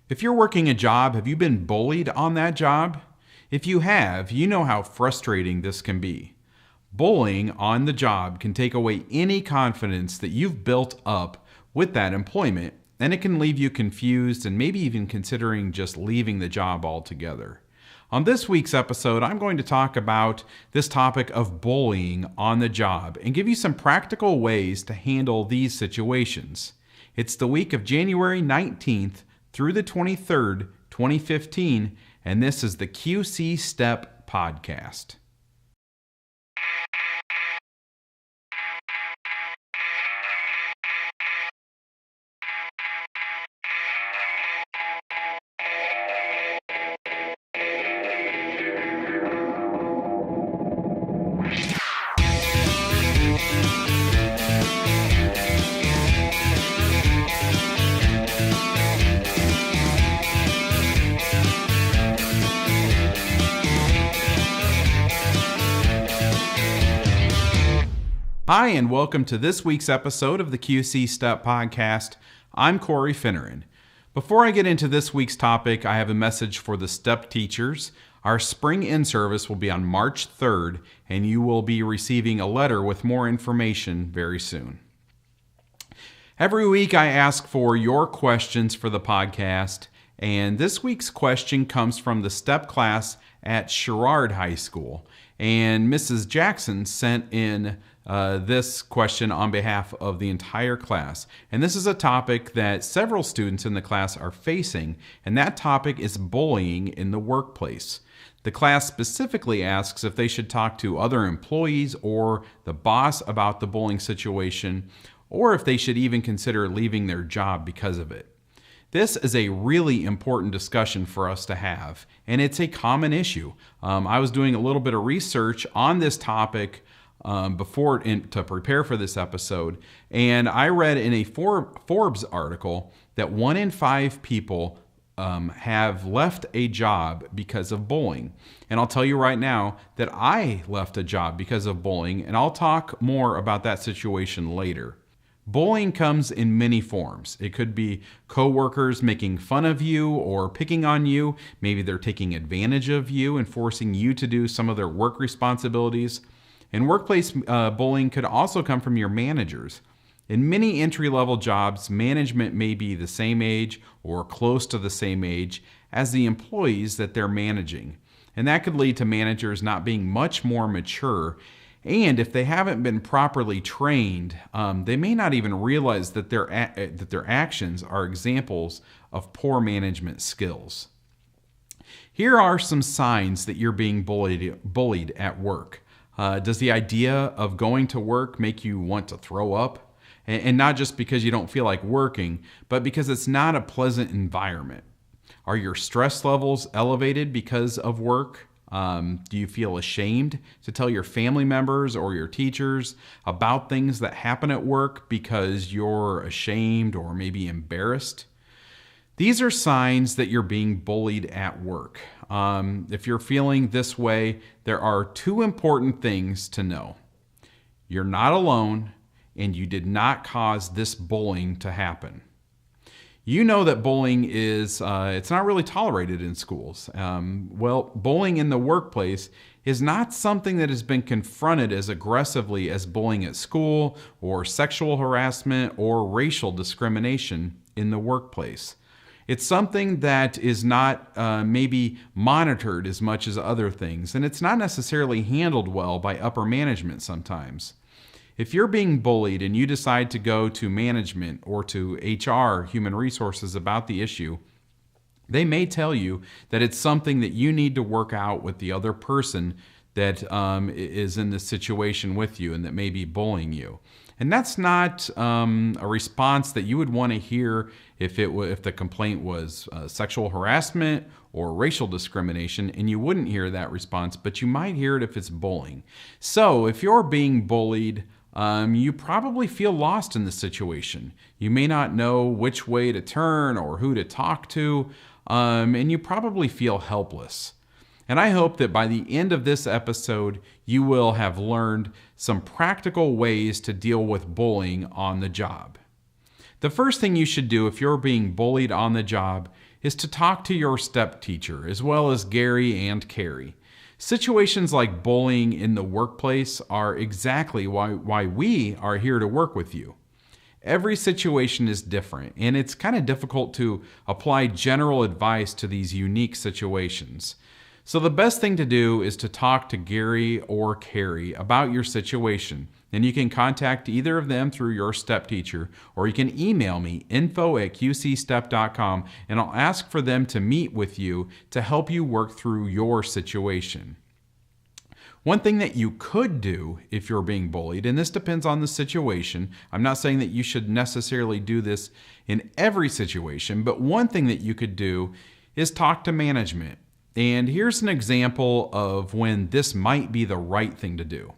If you're working a job, have you been bullied on that job? If you have, you know how frustrating this can be. Bullying on the job can take away any confidence that you've built up with that employment, and it can leave you confused and maybe even considering just leaving the job altogether. On this week's episode, I'm going to talk about this topic of bullying on the job and give you some practical ways to handle these situations. It's the week of January 19th through the 23rd, 2015, and this is the QC Step Podcast. Hi, and welcome to this week's episode of the QC Step Podcast. I'm Corey Finneran. Before I get into this week's topic, I have a message for the STEP teachers. Our spring in-service will be on March 3rd, and you will be receiving a letter with more information very soon. Every week I ask for your questions for the podcast, and this week's question comes from the STEP class at Sherrard High School. And Mrs. Jackson sent in this question on behalf of the entire class. And this is a topic that several students in the class are facing, and that topic is bullying in the workplace. The class specifically asks if they should talk to other employees or the boss about the bullying situation, or if they should even consider leaving their job because of it. This is a really important discussion for us to have, and it's a common issue. I was doing a little bit of research on this topic to prepare for this episode, and I read in a Forbes article that 1 in 5 people have left a job because of bullying. And I'll tell you right now that I left a job because of bullying, and I'll talk more about that situation later. Bullying comes in many forms. It could be coworkers making fun of you or picking on you. Maybe they're taking advantage of you and forcing you to do some of their work responsibilities. And workplace bullying could also come from your managers. In many entry-level jobs, management may be the same age or close to the same age as the employees that they're managing. And that could lead to managers not being much more mature. And if they haven't been properly trained, they may not even realize that their actions are examples of poor management skills. Here are some signs that you're being bullied at work. Does the idea of going to work make you want to throw up? And not just because you don't feel like working, but because it's not a pleasant environment. Are your stress levels elevated because of work? Do you feel ashamed to tell your family members or your teachers about things that happen at work because you're ashamed or maybe embarrassed? These are signs that you're being bullied at work. If you're feeling this way, there are 2 important things to know. You're not alone, and you did not cause this bullying to happen. You know that bullying is, it's not really tolerated in schools. Bullying in the workplace is not something that has been confronted as aggressively as bullying at school or sexual harassment or racial discrimination in the workplace. It's something that is not maybe monitored as much as other things, and it's not necessarily handled well by upper management sometimes. If you're being bullied and you decide to go to management or to HR, human resources, about the issue, they may tell you that it's something that you need to work out with the other person that is in this situation with you and that may be bullying you. And that's not a response that you would want to hear if the complaint was sexual harassment or racial discrimination, and you wouldn't hear that response, but you might hear it if it's bullying. So if you're being bullied, you probably feel lost in the situation. You may not know which way to turn or who to talk to, and you probably feel helpless. And I hope that by the end of this episode, you will have learned some practical ways to deal with bullying on the job. The first thing you should do if you're being bullied on the job is to talk to your step teacher, as well as Gary and Carrie. Situations like bullying in the workplace are exactly why we are here to work with you. Every situation is different, and it's kind of difficult to apply general advice to these unique situations. So the best thing to do is to talk to Gary or Carrie about your situation, and you can contact either of them through your step teacher, or you can email me, info@qcstep.com, and I'll ask for them to meet with you to help you work through your situation. One thing that you could do if you're being bullied, and this depends on the situation, I'm not saying that you should necessarily do this in every situation, but one thing that you could do is talk to management. And here's an example of when this might be the right thing to do.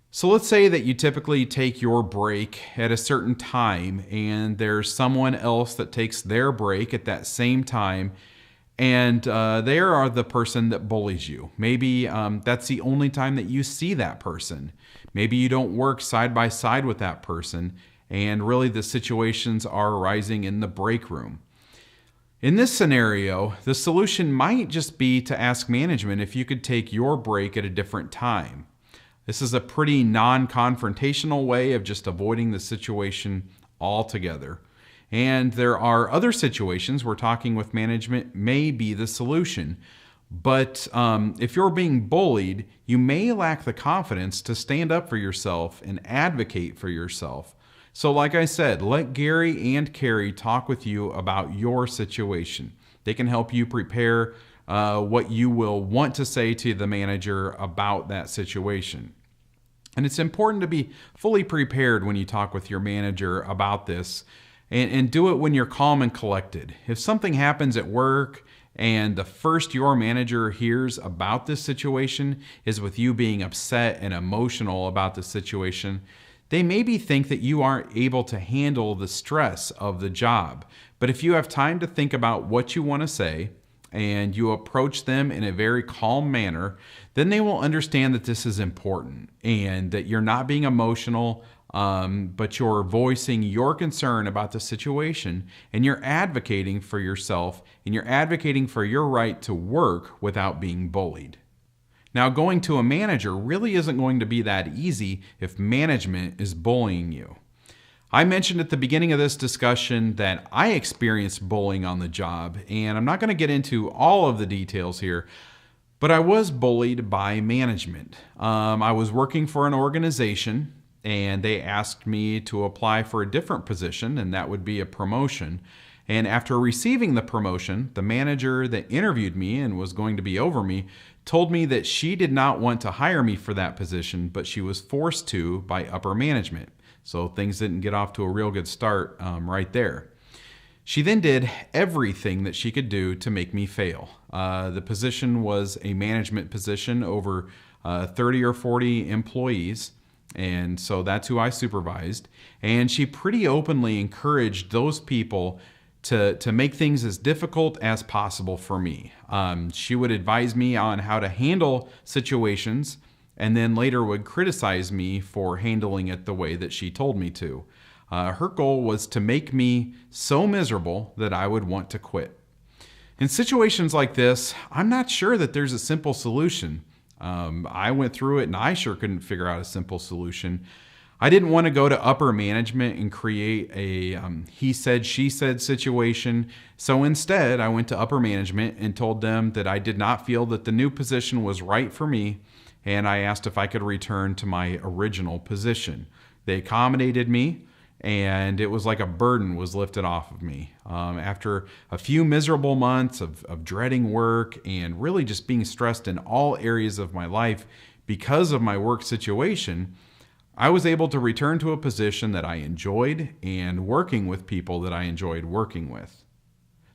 So let's say that you typically take your break at a certain time, and there's someone else that takes their break at that same time, and they are the person that bullies you. Maybe that's the only time that you see that person. Maybe you don't work side by side with that person, and really the situations are arising in the break room. In this scenario, the solution might just be to ask management if you could take your break at a different time. This is a pretty non-confrontational way of just avoiding the situation altogether. And there are other situations where talking with management may be the solution. But if you're being bullied, you may lack the confidence to stand up for yourself and advocate for yourself. So like I said, let Gary and Carrie talk with you about your situation. They can help you prepare what you will want to say to the manager about that situation. And it's important to be fully prepared when you talk with your manager about this, and do it when you're calm and collected. If something happens at work and the first your manager hears about this situation is with you being upset and emotional about the situation, they maybe think that you aren't able to handle the stress of the job. But if you have time to think about what you want to say, and you approach them in a very calm manner, then they will understand that this is important and that you're not being emotional, but you're voicing your concern about the situation, and you're advocating for yourself, and you're advocating for your right to work without being bullied. Now, going to a manager really isn't going to be that easy if management is bullying you. I mentioned at the beginning of this discussion that I experienced bullying on the job, and I'm not going to get into all of the details here, but I was bullied by management. I was working for an organization, and they asked me to apply for a different position, and that would be a promotion. And after receiving the promotion, the manager that interviewed me and was going to be over me told me that she did not want to hire me for that position, but she was forced to by upper management. So things didn't get off to a real good start right there. She then did everything that she could do to make me fail. The position was a management position over 30 or 40 employees, and so that's who I supervised. And she pretty openly encouraged those people to make things as difficult as possible for me. She would advise me on how to handle situations, and then later would criticize me for handling it the way that she told me to. Her goal was to make me so miserable that I would want to quit. In situations like this, I'm not sure that there's a simple solution. I went through it and I sure couldn't figure out a simple solution. I didn't want to go to upper management and create a he said, she said situation. So instead, I went to upper management and told them that I did not feel that the new position was right for me, and I asked if I could return to my original position. They accommodated me, and it was like a burden was lifted off of me. After a few miserable months of dreading work and really just being stressed in all areas of my life because of my work situation, I was able to return to a position that I enjoyed and working with people that I enjoyed working with.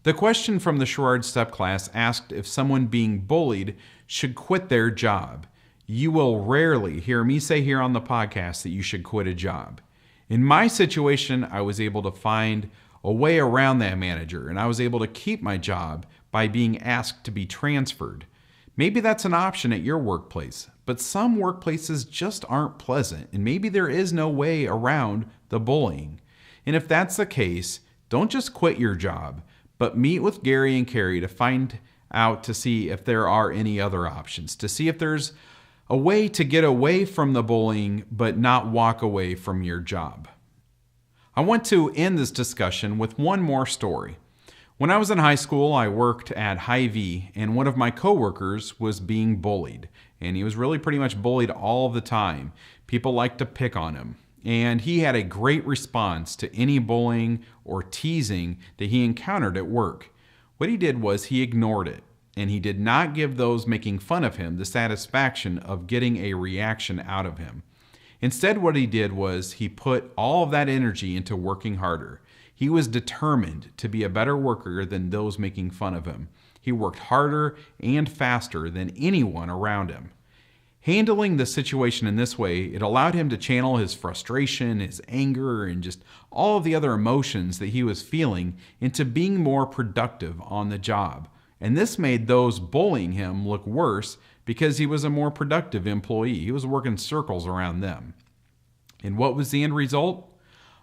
The question from the Sherrard Step class asked if someone being bullied should quit their job. You will rarely hear me say here on the podcast that you should quit a job. In my situation, I was able to find a way around that manager, and I was able to keep my job by being asked to be transferred. Maybe that's an option at your workplace, but some workplaces just aren't pleasant, and maybe there is no way around the bullying. And if that's the case, don't just quit your job, but meet with Gary and Carrie to find out to see if there are any other options, to see if there's a way to get away from the bullying but not walk away from your job. I want to end this discussion with one more story. When I was in high school, I worked at Hy-Vee, and one of my coworkers was being bullied. And he was really pretty much bullied all the time. People liked to pick on him. And he had a great response to any bullying or teasing that he encountered at work. What he did was he ignored it, and he did not give those making fun of him the satisfaction of getting a reaction out of him. Instead, what he did was he put all of that energy into working harder. He was determined to be a better worker than those making fun of him. He worked harder and faster than anyone around him. Handling the situation in this way, it allowed him to channel his frustration, his anger, and just all of the other emotions that he was feeling into being more productive on the job. And this made those bullying him look worse because he was a more productive employee. He was working circles around them. And what was the end result?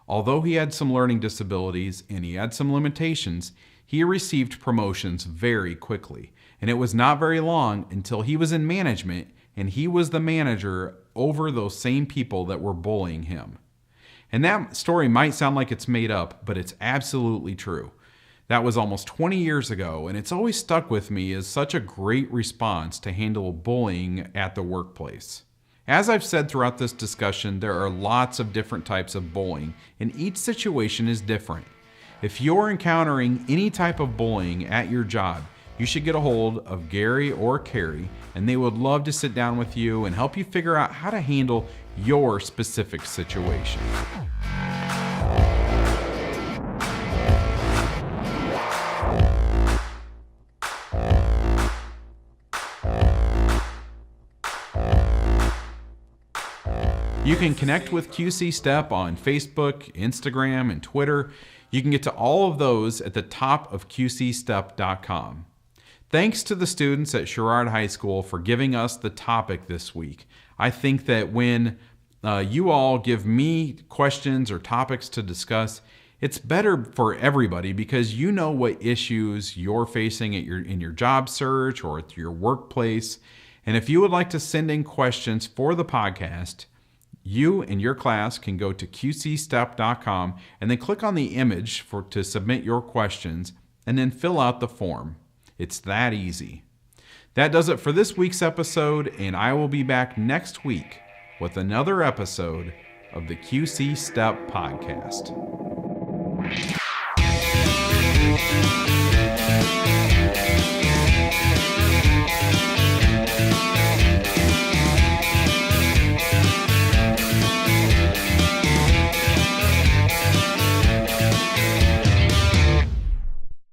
Although he had some learning disabilities and he had some limitations, he received promotions very quickly. And it was not very long until he was in management and he was the manager over those same people that were bullying him. And that story might sound like it's made up, but it's absolutely true. That was almost 20 years ago, and it's always stuck with me as such a great response to handle bullying at the workplace. As I've said throughout this discussion, there are lots of different types of bullying, and each situation is different. If you're encountering any type of bullying at your job, you should get a hold of Gary or Carrie, and they would love to sit down with you and help you figure out how to handle your specific situation. You can connect with QC Step on Facebook, Instagram, and Twitter. You can get to all of those at the top of QCStep.com. Thanks to the students at Sherrard High School for giving us the topic this week. I think that when you all give me questions or topics to discuss, it's better for everybody because you know what issues you're facing at in your job search or at your workplace. And if you would like to send in questions for the podcast, you and your class can go to qcstep.com and then click on the image to submit your questions and then fill out the form. It's that easy. That does it for this week's episode, and I will be back next week with another episode of the QC Step Podcast.